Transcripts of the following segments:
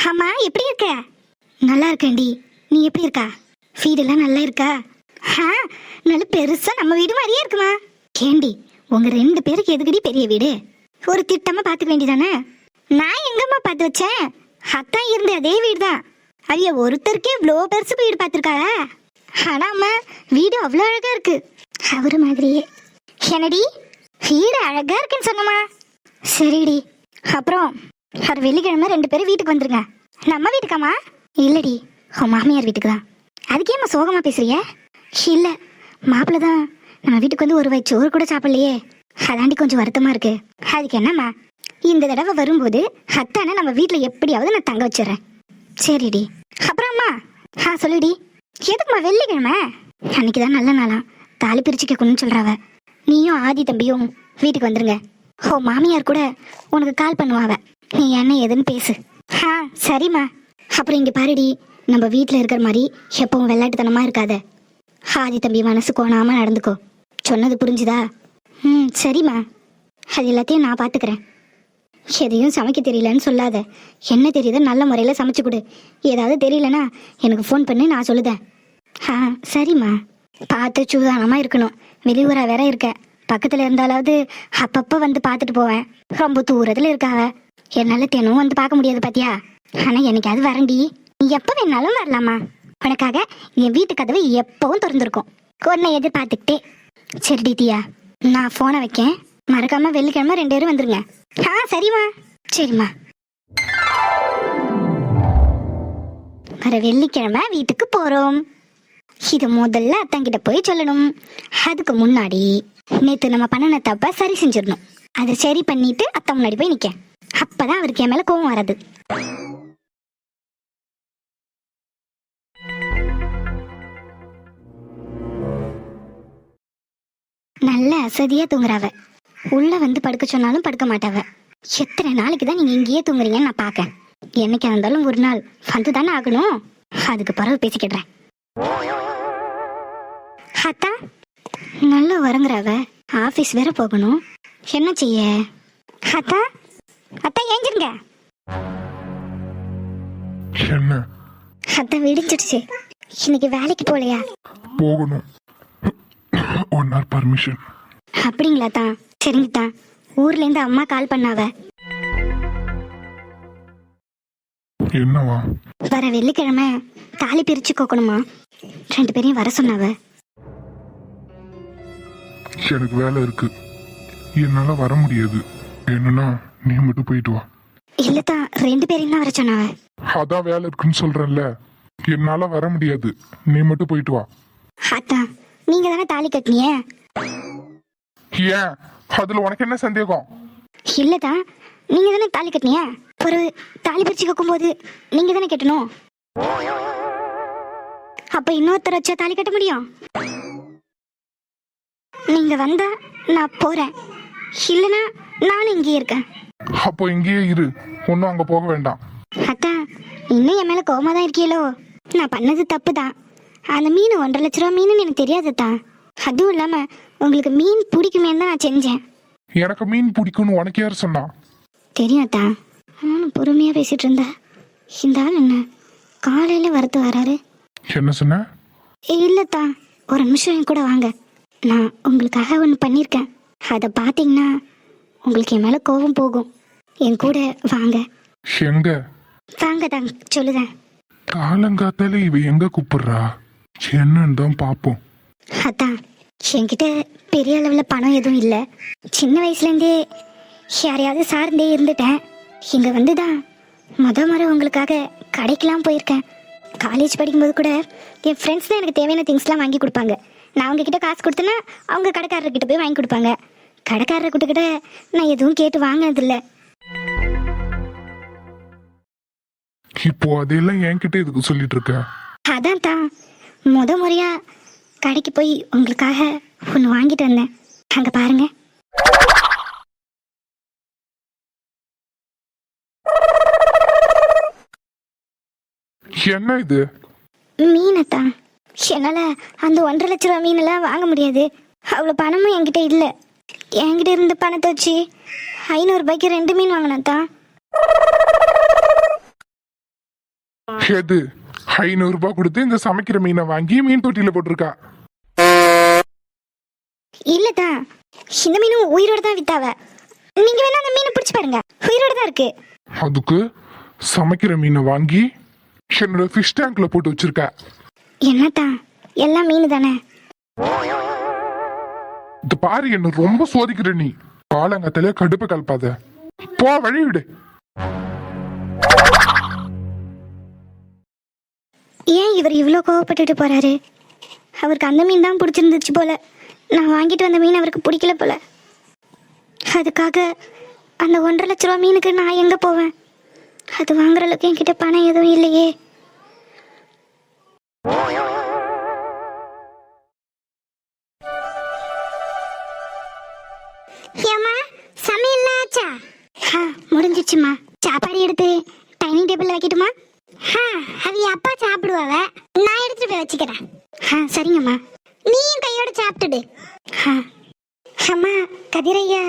அம்மா எப்படி இருக்க? நல்லா இருக்கேன்டி. நீ எப்படி இருக்கா? வீடெல்லாம் நல்லா இருக்கா? நல்ல பெருசா நம்ம வீடு மாதிரியே இருக்குமா? ஏண்டி உங்க 2 பேருக்கு எதுக்கடி பெரிய வீடு? ஒரு திட்டமா பாத்துக்க வேண்டியதானே? நான் எங்கம்மா பார்த்து வச்சேன்? அத்தா இருந்த அதே வீடு தான். ஐயா ஒருத்தருக்கே இவ்வளோ பெருசு வீடு பார்த்துருக்காளா? ஆனா அம்மா வீடு அவ்வளோ அழகா இருக்கு. அவரு மாதிரியே. என்னடி வீடு அழகா இருக்குன்னு சொன்னமா? சரிடி. அப்புறம் ஒரு வெள்ளிக்கிழமை 2 பேரும் வீட்டுக்கு வந்துருங்க. நம்ம வீட்டுக்காமா? இல்லடி உன் மாமியார் வீட்டுக்கு தான். அதுக்கேம்மா சோகமா பேசுறிய? இல்ல மாப்பிள்ள தான் நம்ம வீட்டுக்கு வந்து ஒரு வாய் சோறு கூட சாப்பிடலையே, அதாண்டி கொஞ்சம் வருத்தமா இருக்கு. அதுக்கு என்னம்மா, இந்த தடவை வரும்போது அத்தானை நம்ம வீட்டில் எப்படியாவது நான் தங்க வச்சிடறேன். சரிடி. அப்புறம் அம்மா சொல்லுடி. எதுக்குமா வெள்ளிக்கிழமை? அன்னைக்கு தான் நல்ல நாளா தாலி பிரிச்சு கேட்கணும்னு சொல்றாவ. நீயும் ஆதி தம்பியும் வீட்டுக்கு வந்துருங்க. ஓ மாமியார் கூட உனக்கு கால் பண்ணுவாவ. நீ என்ன ஏதுன்னு பேசு. சரிம்மா. அப்புறம் இங்க பாருடி, நம்ம வீட்டில் இருக்கிற மாதிரி எப்பவும் விளையாட்டுத்தனமா இருக்காத. ஆதி தம்பி மனசு கோணாம நடந்துக்கோ. சொன்னது புரிஞ்சுதா? சரிம்மா. அது எல்லாத்தையும் நான் பார்த்துக்கிறேன். எதையும் சமைக்க தெரியலன்னு சொல்லாத. என்ன தெரியுதோ நல்ல முறையில் சமைச்சு கொடு. ஏதாவது தெரியலனா எனக்கு ஃபோன் பண்ணி நான் சொல்லுதேன். சரிம்மா. பார்த்து சூதானமாக இருக்கணும். வெளியூராக வேற இருக்க. பக்கத்தில் இருந்தாலாவது அப்பப்போ வந்து பார்த்துட்டு போவேன். ரொம்ப தூரத்தில் இருக்காவ. என்னால் தினமும் வந்து பார்க்க முடியாது பாத்தியா? ஆனால் என்னைக்காவது வரண்டி. நீ எப்போ வேணாலும் வரலாமா? உனக்காக என் வீட்டு கதவு எப்பவும் திறந்துருக்கும். உன்னை எதிர்பார்த்துக்கிட்டே. சரிடி தியா, நான் ஃபோனை வைக்கேன். மறக்காம வெள்ளிக்கிழமை 2 பேரும் வந்துருங்க. சரிம்மா. சரிம்மா. வர வெள்ளிக்கிழமை வீட்டுக்கு போறோம். இது முதல்ல அத்தங்கிட்ட போய் சொல்லணும். அதுக்கு முன்னாடி நேத்து நம்ம பண்ணின தப்ப சரி செஞ்சிடணும். அதை சரி பண்ணிட்டு அத்தை முன்னாடி போய் நிக்க. அப்பதான் அவருக்கு என் மேல கோவம் வராது. நல்ல அசதியா தூங்குறாவ. உள்ள வந்து படுக்க சொன்னாலும் படுக்க மாட்டாவ. எத்தனை நாளைக்கு தான் நீங்க இங்கேயே தூங்குறீங்கன்னு நான் பாக்க. என்னைக்கு இருந்தாலும் ஒரு நாள் வந்து தானே ஆகணும். அதுக்கு பிறகு பேசிக்கிடுறேன். அத்தா நல்லா உறங்குறாவ. ஆபீஸ் வேற போகணும். என்ன செய்ய? அத்தா அத்தா ஏஞ்சிருங்க. என்ன? அத்தா விடிஞ்சிடுச்சு. இன்னைக்கு வேலைக்கு போலையா? போகணும். 1 hour பர்மிஷன். அப்படிங்களா தான்? சரிங்க தான். ஊர்ல இருந்து அம்மா கால் பண்ணாவ. என்னவா? வர வெள்ளிக்கிழமை தாலி பிரிச்சு கோக்கணுமா? 2 பேரையும் வர சொன்னாவ. எனக்கு வேலை இருக்கு, என்னால வர முடியாது. என்னன்னா நீ மட்டும் போயிட்டு வா. இல்லதான் 2 பேரையும் தான் வர சொன்னாவ. அதான் வேலை இருக்குன்னு சொல்றேன்ல, என்னால வர முடியாது. நீ மட்டும் போயிட்டு வா. அதான் நீங்க தானே தாலி கட்டினிய? ஏன் அதுல உனக்கு என்ன சந்தேகம்? இல்லதான் நீங்க தானே தாலி கட்டினிய. ஒரு தாலி பிரிச்சு கேட்கும் போது நீங்க தானே கட்டணும். அப்ப இன்னொருத்தர் வச்சா தாலி கட்ட முடியும்? நீங்க வந்தா நான் போறேன், இல்லனா நானும் இங்கேயே இருக்கேன். அப்போ இங்கேயே இரு, ஒன்னும் அங்க போக வேண்டாம். அதான் இன்னும் என் மேல கோவமா தான் இருக்கீங்களோ? நான் பண்ணது தப்பு தான். அந்த மீன் 1.5 லட்ச ரூபா மீன் எனக்கு தெரியாது தான். அதுவும் இல்லாம உங்களுக்கு மீன் பிடிக்குமே தான் நான் செஞ்சேன். எனக்கு மீன் பிடிக்கும்னு உனக்கு யார் சொன்னா? தெரியும் தான். நானும் பொறுமையா பேசிட்டு இருந்தேன். இந்த ஆள் என்ன காலையில வரத்து வராரு? என்ன சொன்ன? இல்லத்தான், ஒரு நிமிஷம் என் கூட வாங்க. நான் உங்களுக்காக ஒன்று பண்ணியிருக்கேன். அதை பார்த்தீங்கன்னா உங்களுக்கு என் மேல கோபம் போகும். என் கூட வாங்க. எங்க? வாங்க தான் சொல்லுதேன். காலங்காத்தால இவ எங்க கூப்பிடுறா? என்னன்னு தான் பாப்போம். அதான் என்கிட்ட பெரிய அளவில் பணம் எதுவும் இல்லை. சின்ன வயசுலேருந்தே யாரையாவது சார்ந்தே இருந்துட்டேன். இங்கே வந்து தான் முறை உங்களுக்காக கடைக்கெலாம் போயிருக்கேன். காலேஜ் படிக்கும்போது கூட என் ஃப்ரெண்ட்ஸ் தான் எனக்கு தேவையான திங்ஸ்லாம் வாங்கி கொடுப்பாங்க. நான் அவங்கக்கிட்ட காசு கொடுத்தேன்னா அவங்க கடைக்காரர்கிட்ட போய் வாங்கி கொடுப்பாங்க. கடைக்காரர்கிட்ட நான் எதுவும் கேட்டு வாங்கினதில்லை. இப்போ அதெல்லாம் என்கிட்ட எதுக்கு சொல்லிட்டு இருக்க? அதான் தான் முறையா கடைக்கு போய் உங்களுக்காக ஒன்று வாங்கிட்டு வந்தேன். அங்க பாருங்க. என்ன இது? மீனத்தான். என்னால அந்த 1.5 லட்ச ரூபா மீனெல்லாம் வாங்க முடியாது. அவ்வளோ பணமும் என்கிட்ட இல்லை. என்கிட்ட இருந்த பணத்தை வச்சு 500 ரூபாய்க்கு 2 மீன் வாங்கினேன் தான். எது 500 ரூபாய் கொடுத்து இந்த சமைக்கிற மீனை வாங்கி மீன் தொட்டியில போட்டிருக்கா? இல்லதா, இந்த மீனும் உயிரோட தான் வித்தாவ. நீங்க வேணா அந்த மீனை பிடிச்சு பாருங்க, உயிரோட தான் இருக்கு. அதுக்கு சமைக்கிற மீனை வாங்கி என்னோட ஃபிஷ் டேங்க்ல போட்டு வச்சிருக்க. என்னத்தா, எல்லாம் மீன் தானே. இந்த பாரு, என்ன ரொம்ப சோதிக்கிற நீ. காலங்கத்திலே கடுப்பு கலப்பாத, போ வழி விடு. ஏன் இவர் இவ்வளோ கோவப்பட்டுட்டு போறாரு? அவருக்கு அந்த மீன் தான் பிடிச்சிருந்துச்சு போல. நான் வாங்கிட்டு வந்த மீன் அவருக்கு பிடிக்கல போல. அதுக்காக அந்த 1.5 லட்ச ரூபா மீனுக்கு நான் எங்கே போவேன்? அது வாங்குற அளவுக்கு என்கிட்ட பணம் எதுவும் இல்லையே. ஏம்மா, சமையல் ஆச்சா? முடிஞ்சிச்சுமா. சாப்பாடு எடுத்து டைனிங் டேபிள் வைக்கட்டுமா? அது அப்பா சாப்பிடுவாவ, நான் எடுத்துட்டு போய் வச்சுக்கிறேன். சரிங்கம்மா. நீயும் கையோட சாப்பிட்டுடு. அம்மா, கதிரையா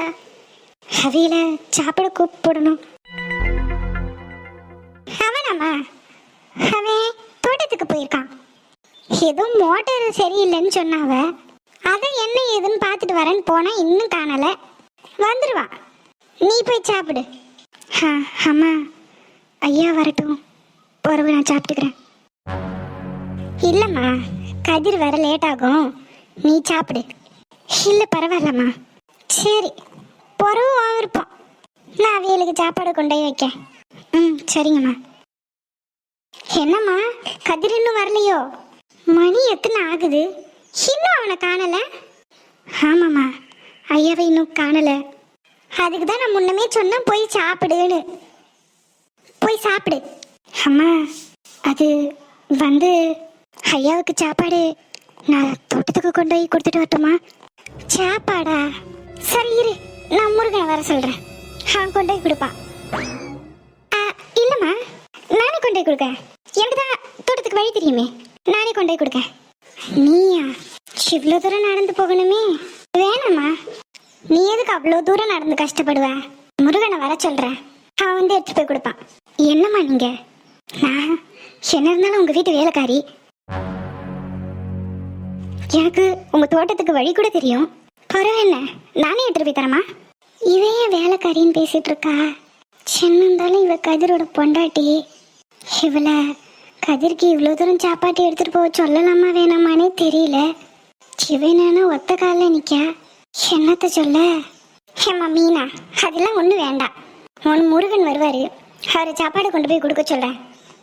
அவையில சாப்பிட கூப்பிடணும். அவனாம்மா, அவன் தோட்டத்துக்கு போயிருக்கான். ஏதோ மோட்டர் சரியில்லைன்னு சொன்னாவ. அதை என்ன ஏதுன்னு பார்த்துட்டு வரேன்னு போனா இன்னும் காணல. வந்துடுவா, நீ போய் சாப்பிடு. அம்மா, ஐயா வரட்டும், பிறகு நான் சாப்பிட்டுக்கிறேன். இல்லைம்மா, கதிர் வர லேட் ஆகும், நீ சாப்பிடு. இல்லை பரவாயில்லம்மா. சரி, பிறகு விருப்பம். நான் அவியலுக்கு சாப்பாடு கொண்டு போய் வைக்க. சரிங்கம்மா. என்னம்மா, கதிர் இன்னும் வரலையோ? மணி எத்தனை ஆகுது? இன்னும் அவனை காணலை? ஆமாம்மா, ஐயாவை இன்னும் காணலை. அதுக்கு தான் நான் முன்னமே சொன்னேன் போய் சாப்பிடுன்னு. போய் சாப்பிடு. அம்மா, அது வந்து ஐயாவுக்கு சாப்பாடு நான் தோட்டத்துக்கு கொண்டு போய் கொடுத்துட்டு வரட்டுமா? சாப்பாடா? சரி இரு, நான் முருகனை வர சொல்கிறேன், அவன் கொண்டு போய் கொடுப்பான். இல்லைம்மா, நானே கொண்டு போய் கொடுக்கேன். எனக்கு தான் தோட்டத்துக்கு வழி தெரியுமே, நானே கொண்டு போய் கொடுக்கேன். நீயா? இவ்வளோ தூரம் நடந்து போகணுமே. வேணாம்மா, நீ எதுக்கு அவ்வளோ தூரம் நடந்து கஷ்டப்படுவ? முருகனை வர சொல்கிறேன், அவன் வந்து எடுத்துகிட்டு போய் கொடுப்பான். என்னம்மா நீங்கள்? நான் என்ன இருந்தாலும் உங்கள் வீட்டு வேலைக்காரி. எனக்கு உங்கள் தோட்டத்துக்கு வழி கூட தெரியும். பரவாயில்ல, நானே எடுத்துகிட்டு போய் தரமா? இவன் ஏன் வேலைக்காரின்னு பேசிகிட்டு இருக்கா? சின்ன இருந்தாலும் இவ கதிரோட பொண்டாட்டி. இவளை கதிர்க்கு இவ்வளோ தூரம் சாப்பாட்டு எடுத்துகிட்டு போக சொல்லலாமா வேணாமானே தெரியல. இவனா ஒத்த காலில் நிற்க, என்னத்த சொல்ல? ஏம்மா மீனா, அதெல்லாம் ஒன்றும் வேண்டாம். ஒன்று முருகன் வருவார், அவர் சாப்பாடு கொண்டு போய் கொடுக்க சொல்கிறேன்.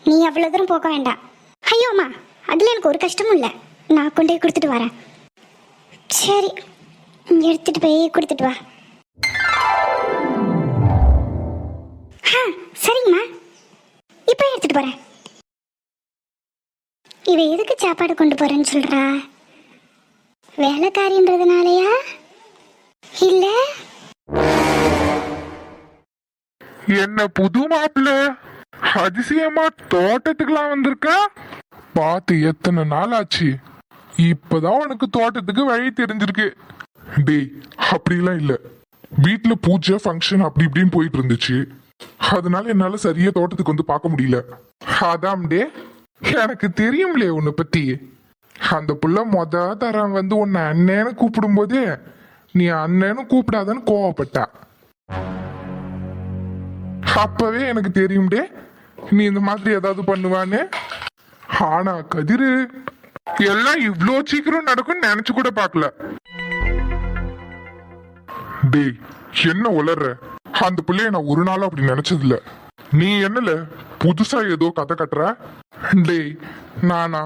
நீ அவ்வளோ தூரம் போக வேண்டாம். ஐயோம்மா, அதில் எனக்கு ஒரு கஷ்டமும் இல்லை, நான் கொண்டு போய் கொடுத்துட்டு வரேன். சரி, எடுத்துட்டு போய் கொடுத்துட்டு வா. சரிங்கம்மா, இப்போ எடுத்துட்டு போகிறேன். இவ எதுக்கு சாப்பாடு கொண்டு போகிறேன்னு சொல்கிறா? வேலைக்காரின்றதுனாலயா? இல்லை, என்ன புது மாப்பிள்ள, அதிசயமா தோட்டத்துக்குலாம் வந்திருக்க? பார்த்து எத்தனை நாள் ஆச்சு, இப்பதான் உனக்கு தோட்டத்துக்கு வழி தெரிஞ்சிருக்கு. டேய், அப்படிலாம் இல்ல, வீட்டுல பூஜை ஃபங்க்ஷன் அப்படி இப்படின்னு போயிட்டு இருந்துச்சு, அதனால என்னால சரியா தோட்டத்துக்கு வந்து பார்க்க முடியல. அதாம் டே, எனக்கு தெரியும்லே உன்னை பத்தி. அந்த புள்ள தரம் வந்து உன்னை அண்ணேன்னு கூப்பிடும் போதே நீ அண்ணன்னு கூப்பிடாதன்னு கோவப்பட்டா. அப்பவே எனக்கு தெரியும்டே நீ இந்த மாதிரி ஏதாவது பண்ணுவான்னு. ஆனா கதிரு எல்லாம் இவ்ளோ சீக்கிரம் நடக்கும்னு நினைச்சு கூட பாக்கல. டேய், என்ன உளர்ற? அந்த பிள்ளைய நான் ஒரு நாளும் அப்படி நினைச்சது இல்ல. நீ என்னல புதுசா ஏதோ கதை கட்டுற? டேய், நானா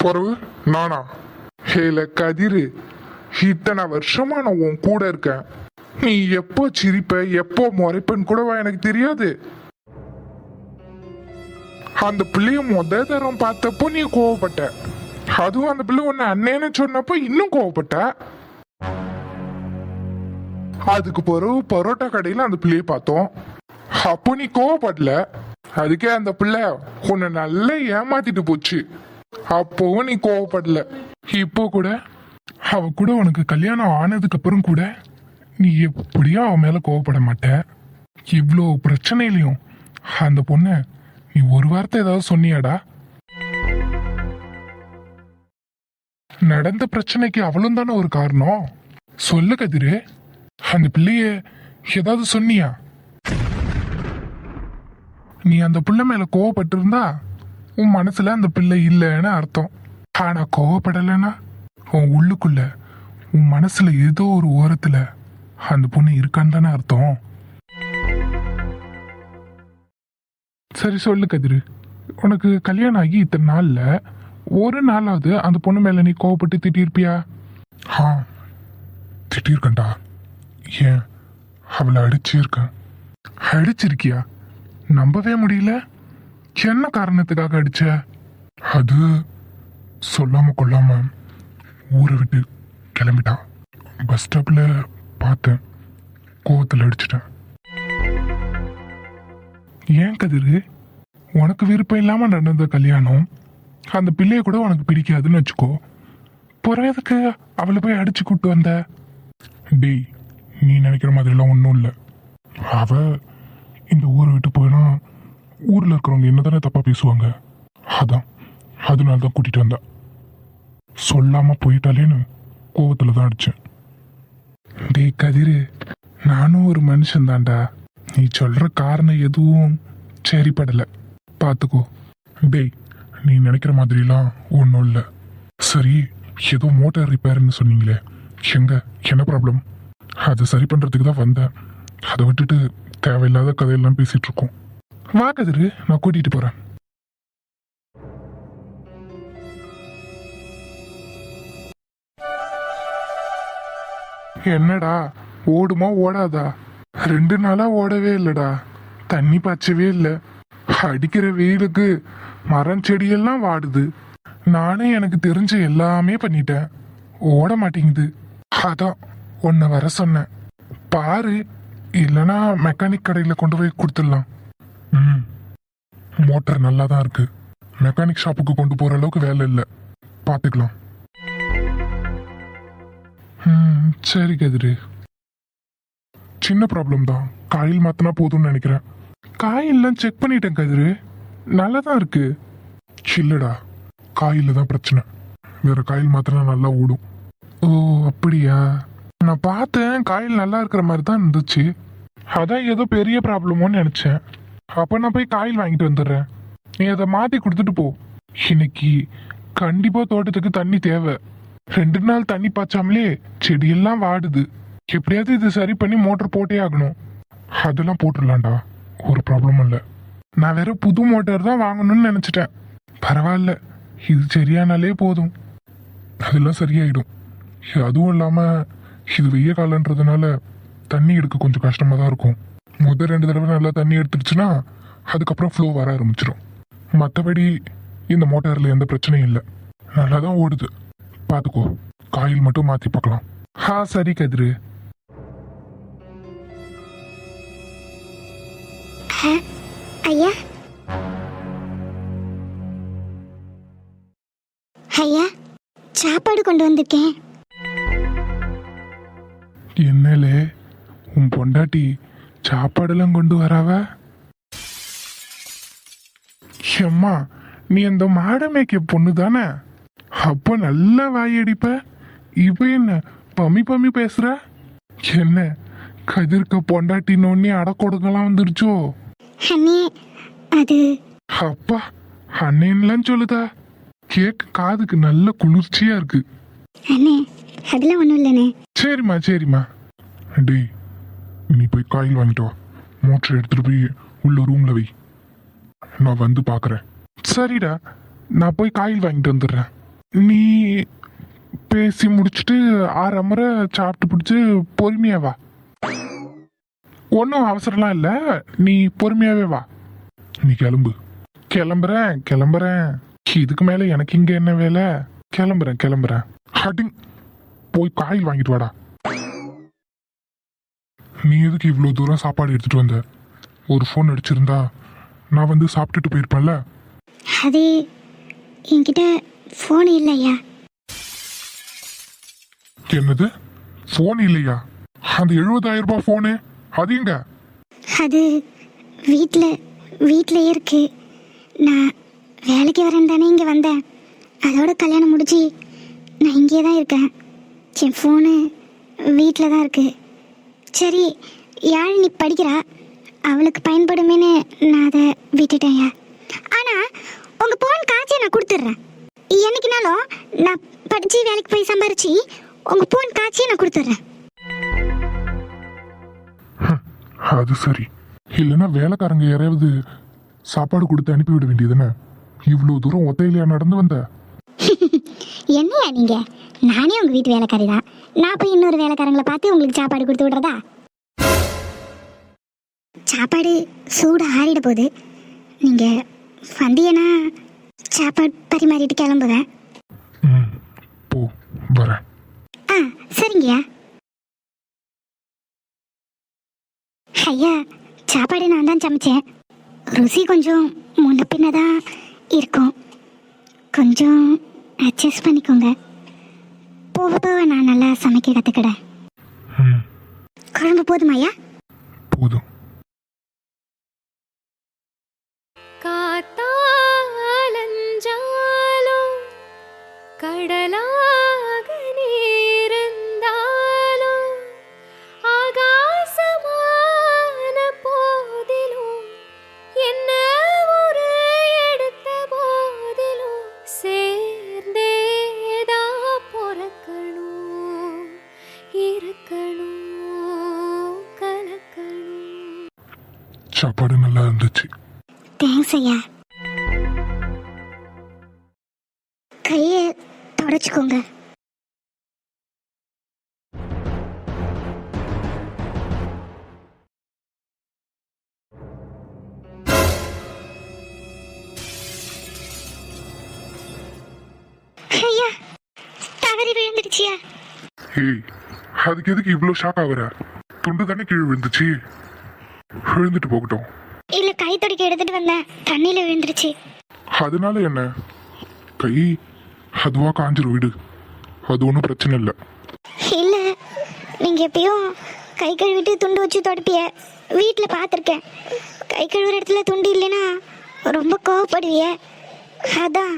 பொறவு? நானா? ஹேல கதிரு, இத்தனை வருஷமா நான் உன் கூட இருக்கேன். நீ எப்போ சிரிப்ப எப்போ முறைப்பன்னு கூடவா எனக்கு தெரியாது? அந்த பிள்ளைய தரம் பார்த்தப்போ நீ கோவப்பட்ட, அதுவும் அந்த பிள்ளை உன்னை அண்ணேன்னு சொன்னப்போ இன்னும் கோவப்பட்ட. அதுக்கு பிறகு பரோட்டா கடையில அந்த பிள்ளைய பார்த்தோம், அப்போ நீ கோவப்படல. அதுக்கே அந்த பிள்ளை உன்னை நல்லா ஏமாத்திட்டு போச்சு, அப்பவும் நீ கோவப்படல. இப்போ கூட அவ கூட உனக்கு கல்யாணம் ஆனதுக்கு அப்புறம் கூட நீ எப்படியோ அவ மேல கோவப்பட மாட்ட. இவ்வளோ பிரச்சனையிலையும் அந்த பொண்ண நீ ஒரு வார்த்தை ஏதாவது சொன்னியாடா? நடந்த பிரச்சனைக்கு அவளும் தானே ஒரு காரணம். சொல்லு கதிரு, அந்த பிள்ளைய ஏதாவது சொன்னியா? நீ அந்த பிள்ளை மேல கோவப்பட்டு இருந்தா உன் மனசுல அந்த பிள்ளை இல்லைன்னு அர்த்தம். ஆனா கோவப்படலைன்னா உன் உள்ளுக்குள்ள உன் மனசுல ஏதோ ஒரு ஓரத்துல அந்த பொண்ணு இருக்கான்னு தானே அர்த்தம். சரி சொல்லு கதிரு, உனக்கு கல்யாணம் ஆகி இத்தனை நாள்ல ஒரு நாளாவது அந்த பொண்ணு மேல நீ கோவப்பட்டு திட்டிருப்பியா? திட்டிருக்கண்டா. ஏன், அவளை அடிச்சிருக்கேன். அடிச்சிருக்கியா? நம்பவே முடியல. என்ன காரணத்துக்காக அடிச்ச? அது சொல்லாம கொள்ளாம ஊரை விட்டு கிளம்பிட்டா. பஸ் ஸ்டாப்ல பார்த்தேன், கோவத்தில் அடிச்சிட்டேன். ஏன் கதிரு, உனக்கு விருப்பம் இல்லாம நடந்த கல்யாணம், அந்த பிள்ளைய கூட உனக்கு பிடிக்காதுன்னு வச்சுக்கோ, பிறகு அவளை போய் அடிச்சு கூட்டு வந்த? டேய், நீ நினைக்கிற மாதிரிலாம் ஒன்றும் இல்லை. அவ இந்த ஊரை விட்டு போயினா ஊரில் இருக்கிறவங்க என்னதானே தப்பா பேசுவாங்க. அதனால தான் கூட்டிட்டு வந்தா. சொல்லாம போயிட்டாலேன்னு கோவத்துல தான் அடிச்சேன். டேய் கதிரு, நானும் ஒரு மனுஷன் தான்டா. நீ சொல்ற காரணம் எதுவும் சரிப்படலை, பார்த்துக்கோ. டேய், நீ நினைக்கிற மாதிரிலாம் ஒன்றும் இல்லை. சரி, ஏதோ மோட்டார் ரிப்பேர்னு சொன்னீங்களே, என்ன ப்ராப்ளம்? அதை சரி பண்ணுறதுக்கு தான் வந்தேன். அதை விட்டுட்டு தேவையில்லாத கதையெல்லாம் பேசிட்டு இருக்கோம். வா கதிரு, நான் கூட்டிகிட்டு போகிறேன். என்னடா, ஓடுமா ஓடாதா? 2 நாளா ஓடவே இல்லைடா. தண்ணி பாய்ச்சவே இல்லை. அடிக்கிற வெயிலுக்கு மரம் செடியெல்லாம் வாடுது. நானே எனக்கு தெரிஞ்ச எல்லாமே பண்ணிட்டேன், ஓட மாட்டேங்குது. அதான் உன்னை வர சொன்னேன். பாரு, இல்லைன்னா மெக்கானிக் கடையில் கொண்டு போய் கொடுத்துடலாம். மோட்டர் நல்லா தான் இருக்கு. மெக்கானிக் ஷாப்புக்கு கொண்டு போற அளவுக்கு வேலை இல்லை, பார்த்துக்கலாம். சரி கதிரு, சின்ன ப்ராப்ளம் தான். காயில் மாத்தினா போதும்னு நினைக்கிறேன். காயில்லாம் செக் பண்ணிட்டேன் கதிரு, நல்லா தான் இருக்கு. இல்லடா, காயில் தான் பிரச்சனை. வேற காயில் மாத்தினா நல்லா ஓடும். ஓ அப்படியா? நான் பார்த்தேன், காயில் நல்லா இருக்கிற மாதிரி தான் இருந்துச்சு. அதான் ஏதோ பெரிய ப்ராப்ளமோன்னு நினைச்சேன். அப்போ நான் போய் காயில் வாங்கிட்டு வந்துடுறேன், நீ அதை மாற்றி கொடுத்துட்டு போ. இன்னைக்கு கண்டிப்பா தோட்டத்துக்கு தண்ணி தேவை. 2 நாள் தண்ணி பாய்ச்சாமலே செடியெல்லாம் வாடுது. எப்படியாவது இது சரி பண்ணி மோட்டர் போட்டே ஆகணும். அதெல்லாம் போட்டுடலாம்டா, ஒரு ப்ராப்ளமும் இல்லை. நான் வேற புது மோட்டார் தான் வாங்கணும்னு நினைச்சிட்டேன். பரவாயில்ல, இது சரியானாலே போதும், அதெல்லாம் சரியாயிடும். அதுவும் இல்லாம இது வெய்ய காலன்றதுனால தண்ணி எடுக்க கொஞ்சம் கஷ்டமா தான் இருக்கும். முதல் 2 தடவை நல்லா தண்ணி எடுத்துருச்சுன்னா அதுக்கப்புறம் ஃப்ளோ வர ஆரம்பிச்சிடும். மற்றபடி இந்த மோட்டார்ல எந்த பிரச்சனையும் இல்லை, நல்லா தான் ஓடுது. பார்த்துக்கோ, காயில் மட்டும் மாற்றி பார்க்கலாம். சரி கதிரு. ஐயா, ஐயா, சாப்பாடு கொண்டு வந்திருக்கேன். என்னலே, உன் பொண்டாட்டி சாப்பாடெல்லாம் கொண்டு வராவ? அம்மா, நீ அந்த மாடமேக்க பொண்ணு தானே? அப்போ நல்லா வாயடிப்ப. இப்ப என்ன பம்மி பம்மி பேசுற? என்ன கதிர்க்க பொண்டாட்டினோடனே அடக்கொடுக்கலாம் வந்துருச்சோ? அண்ணே, அது அப்பா, அண்ணேன்லாம் சொல்லுதா? கேட்க காதுக்கு நல்ல குளிர்ச்சியா இருக்கு. அண்ணே, அதெல்லாம் ஒன்றும் இல்லைண்ணே. சரிம்மா சரிம்மா. டேய், நீ போய் காயில் வாங்கிட்டு வா. மோட்டர் எடுத்துட்டு போய் உள்ள ரூம்ல வை, நான் வந்து பாக்குறேன். சரிடா, நான் போய் காயில் வாங்கிட்டு வந்துடுறேன். நீ பேசி முடிச்சுட்டு 6 அமரை சாப்பிட்டு பிடிச்சி பொறுமையா வா. ஒன்றும் அவசரம்லாம் இல்லை, நீ பொறுமையாவே வா. நீ கிளம்பு. கிளம்புறேன். இதுக்கு மேல எனக்கு இங்க என்ன வேலை? கிளம்புறேன். ஹட்டிங், போய் காயில் வாங்கிட்டு வாடா. நீ எதுக்கு இவ்வளோ தூரம் சாப்பாடு எடுத்துட்டு வந்த? ஒரு ஃபோன் அடிச்சிருந்தா நான் வந்து சாப்பிட்டுட்டு போயிருப்பேன்ல. அது என்கிட்ட ஃபோன் இல்லையா. என்னது, போன் இல்லையா? அந்த 70,000 ரூபாய் போனு அது எங்க? அது வீட்டில் இருக்கு. நான் வேலைக்கு வரேன் தானே இங்கே வந்தேன். அதோட கல்யாணம் முடிச்சு நான் இங்கே தான் இருக்கேன். என் ஃபோனு வீட்டில் தான் இருக்கு. சரி, யாழ் நீ படிக்கிறா, அவளுக்கு பயன்படுமேன்னு நான் அதை விட்டுட்டேன்யா. ஆனால் உங்கள் ஃபோன் காய்ச்சி நான் கொடுத்துட்றேன். என்னைக்குனாலும் நான் படித்து வேலைக்கு போய் சம்பாரிச்சு உங்கள் ஃபோன் காய்ச்சி நான் கொடுத்துட்றேன். அது சரி. இல்லைன்னா வேலைக்காரங்க யாரையாவது சாப்பாடு கொடுத்து அனுப்பிவிட வேண்டியதுன்னு இவ்வளோ தூரம் ஒத்தையிலையா நடந்து வந்த? என்னையா நீங்க? நானே உங்க வீட்டு வேலைக்காரி தான். நான் போய் இன்னொரு வேலைக்காரங்களை பார்த்து உங்களுக்கு சாப்பாடு கொடுத்து விடுறதா? சாப்பாடு சூடு ஆறிட போகுது. நீங்க வந்தீங்கன்னா சாப்பாடு பரிமாறிட்டு கிளம்புவேன். போ, வரேன். ஆ, சரிங்கய்யா. ஐயா, சாப்பாடு நான் தான் சமைச்சேன். ருசி கொஞ்சம் முன்ன பின்ன தான் இருக்கும். கொஞ்சம் அட்ஜஸ்ட் பண்ணிக்கோங்க. போக போக நான் நல்லா சமைக்க கற்றுக்கிடேன். குழம்பு போதுமாய்யா? போதும். காத்தாலஞ்சாலும் கடலாக நீருந்தாலும் ஆகாசமான போதிலும் என்ன ஒரு எடுத்த போதிலும் சேர்ந்தேதா பொறக்கணும், இருக்கணும், கலக்கணும். சாப்பாடு நல்லா இருந்துச்சு. தேங்க்ஸ் ஐயா. கையை தொடச்சிக்கோங்க. ஐயா, தவறி விழுந்துடுச்சியா? ஏய், அதுக்கு எதுக்கு இவ்வளோ ஷாக் ஆகுற? துண்டு தானே கீழே விழுந்துச்சு, விழுந்துட்டு போகட்டும். இல்ல, கை துடைக்க எடுத்துட்டு வந்தேன், தண்ணியில விழுந்துருச்சு. அதனால என்ன, கை அதுவா காஞ்சிரும், விடு. அது ஒன்றும் பிரச்சனை இல்லை. இல்ல, நீங்க எப்பயும் கை கழுவிட்டு துண்டு வச்சு துடைப்பிய, வீட்டில் பார்த்துருக்கேன். கை கழுவுற இடத்துல துண்டு இல்லைன்னா ரொம்ப கோவப்படுவிய, அதான்.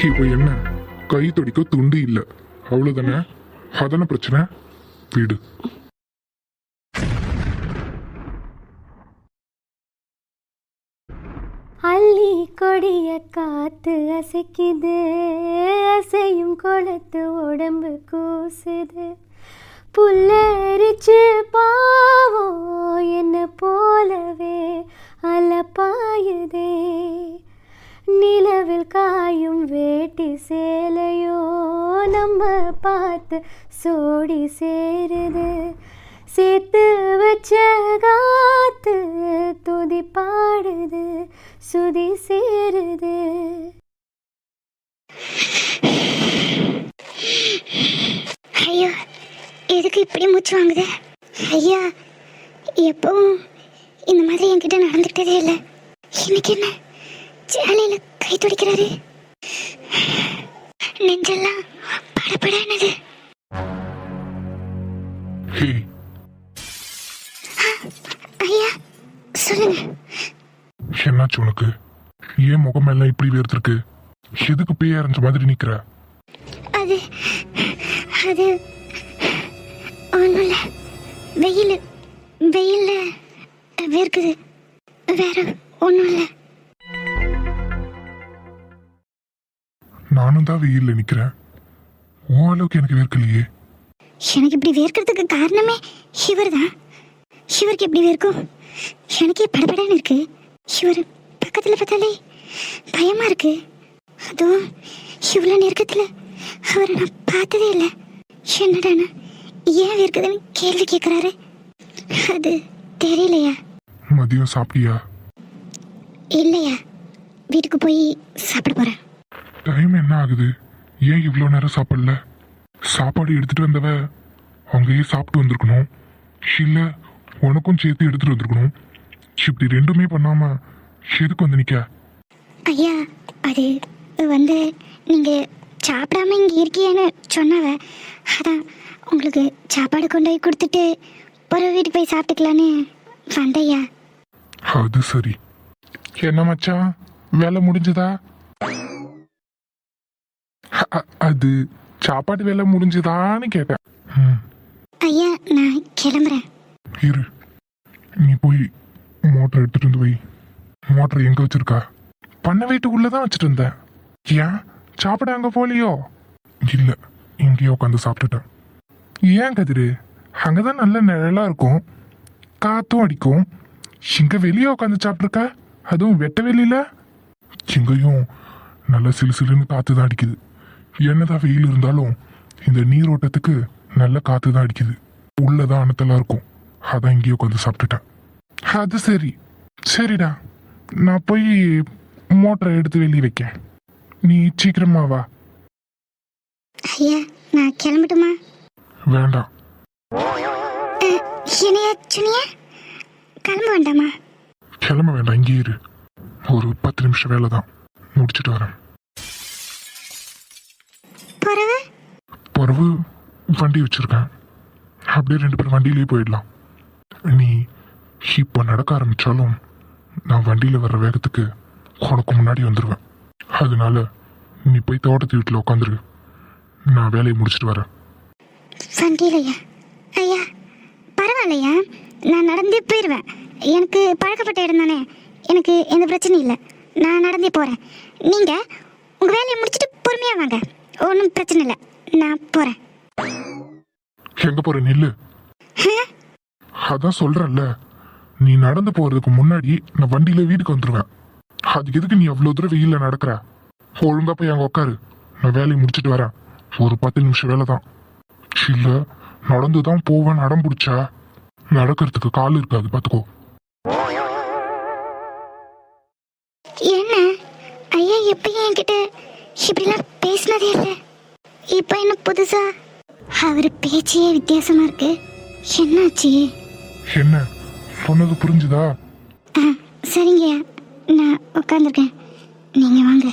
இப்போ என்ன, கை துடைக்க துண்டு இல்லை, அவ்வளோதானே? அதான பிரச்சனை, விடு. அள்ளி கொடிய காத்து அசைக்குது, அசையும் குளத்து உடம்பு கூசுது. புல்லரிச்சு பாவம் என்ன போலவே அலப்பாயுதே. நிலவில் காயும் வேட்டி சேலையோ நம்ம பார்த்து சோடி சேருது. சேர்த்து வச்ச காத்து துதி பாடுது, சுதி சேருது. ஐயா, எதுக்கு இப்படி மூச்சு வாங்குது? ஐயா, எப்பவும் இந்த மாதிரி என்கிட்ட நடந்துக்கிட்டதே இல்லை. இன்னைக்கு என்ன சேலையில கை துடிக்கிறாரு? நெஞ்செல்லாம் படபடனது. ஐயா, சொல்லுங்க. என்னாச்சு உனக்கு? ஏன் முகம் எல்லாம் இப்படி வேர்த்திருக்கு? எதுக்கு பேய் அரைஞ்ச மாதிரி நிக்கிற? அது அது ஒன்றும் இல்லை. வெயில்ல வேர்க்குது, வேற ஒன்றும் இல்லை. நானும் தான் வெயில்ல நிக்கிறேன், உன் அளவுக்கு எனக்கு வேர்க்கலையே. எனக்கு இப்படி வேர்க்கிறதுக்கு காரணமே இவர் தான். இவருக்கு எப்படி வேர்க்கும்? எனக்கே படபடன்னு இருக்கு. இவர் பக்கத்தில் பார்த்தாலே பயமா இருக்கு. அதுவும் இவ்வளோ நெருக்கத்தில் அவரை நான் பார்த்ததே இல்லை. என்னடானா ஏன் வேர்க்குதுன்னு கேள்வி கேட்குறாரு. அது தெரியலையா? மதியம் சாப்பிட்டியா? இல்லையா, வீட்டுக்கு போய் சாப்பிட போகிறேன். டைம் என்ன ஆகுது? ஏன் இவ்வளோ நேரம் சாப்பிடல? சாப்பாடு எடுத்துட்டு வந்தவ அங்கேயே சாப்பிட்டு வந்திருக்கணும், இல்லை உனக்கும் சேர்த்து எடுத்துட்டு வந்திருக்கணும். இப்படி ரெண்டுமே பண்ணாம எதுக்கு வந்து நிக்க? ஐயா, அது வந்து நீங்க சாப்பிடாம இங்கே இருக்கியேன்னு சொன்னாவ. அதான் உங்களுக்கு சாப்பாடு கொண்டு போய் கொடுத்துட்டு ஒரு வீட்டுக்கு போய் சாப்பிட்டுக்கலான்னு வந்தையா. அது சரி. என்ன மச்சான், வேலை முடிஞ்சதா? அது சாப்பாடு வேலை முடிஞ்சதான்னு கேட்டேன். ஐயா நான் கிளம்புறேன். இரு, நீ போய் மோட்டர் எடுத்துட்டு வந்து வை. மோட்டர் எங்க வச்சிருக்கா? பண்ண வீட்டுக்குள்ளதான் வச்சுட்டு இருந்தேன். ஏன் சாப்பிட அங்க போலியோ? இல்ல, இங்கேயே உட்காந்து சாப்பிட்டுட்டேன். ஏன் கதிரு, அங்கதான் நல்ல நிழலா இருக்கும், காத்தும் அடிக்கும். இங்க வெளியே உட்காந்து சாப்பிட்ருக்க, அதுவும் வெட்ட வெளியில. இங்கேயும் நல்ல சிலு சிலுன்னு காத்து தான் அடிக்குது. என்னதான் வெயில் இருந்தாலும் இந்த நீரோட்டத்துக்கு நல்ல காத்து தான் அடிக்குது. உள்ளதான் அனத்தெல்லாம் இருக்கும், அதான் இங்கேயே உட்காந்து சாப்பிட்டுட்டேன். அது சரி. சரிடா, நான் போய் மோட்டரை எடுத்து வெளியே வைக்கேன். நீ சீக்கிரமா வா. ஐயா நான் கிளம்பட்டுமா? வேண்டாம். என்னையா சொன்னிய? கிளம்ப வேண்டாமா? கிளம்ப வேண்டாம், இங்கே இரு. ஒரு 10 நிமிஷம் வேலை தான், முடிச்சுட்டு வரேன். பிறகு பிறகு வண்டி வச்சிருக்கேன், அப்படியே 2 பேரும் வண்டியிலேயே போயிடலாம். நீ இப்போ நடக்க ஆரம்பிச்சாலும் நான் வண்டியில் வர்ற வேகத்துக்கு உனக்கு முன்னாடி வந்துடுவேன். அதனால நீ போய் தோட்டத்து வீட்டில் உட்காந்துரு, நான் வேலையை முடிச்சுட்டு வரேன். வண்டியிலையா? ஐயா பரவாயில்லையா, நான் நடந்தே போயிடுவேன். எனக்கு பழக்கப்பட்ட இடம் தானே, எனக்கு எந்த பிரச்சனையும் இல்லை. நான் நடந்தே போகிறேன். நீங்கள் உங்கள் வேலையை முடிச்சுட்டு பொறுமையாக வாங்க, ஒன்றும் பிரச்சனை இல்லை. நான் போகிறேன். எங்க போற? நில்லு. அதான் சொல்றல்ல, நீ நடந்து போறதுக்கு முன்னாடி நான் வண்டியில வீட்டுக்கு வந்துடுவேன். அதுக்கு எதுக்கு நீ அவ்வளோ தூரம் வெயில நடக்கிற? ஒழுங்கா போய் அங்கே உட்காரு, நான் வேலையை முடிச்சுட்டு வரேன். ஒரு 10 நிமிஷம் வேலை தான். இல்ல நடந்து தான் போவேன் நடம் பிடிச்சா நடக்கிறதுக்கு கால் இருக்காது, பார்த்துக்கோ. என்ன ஐயா எப்பயும் என்கிட்ட இப்படிலாம் பேசினதே இல்லை, இப்போ என்ன புதுசா? அவர் பேச்சே வித்தியாசமா இருக்கு. என்னாச்சு? என்ன சொன்னது புரிஞ்சுதா? சரிங்கய்யா, நான் உட்காந்துருக்கேன், நீங்கள் வாங்க.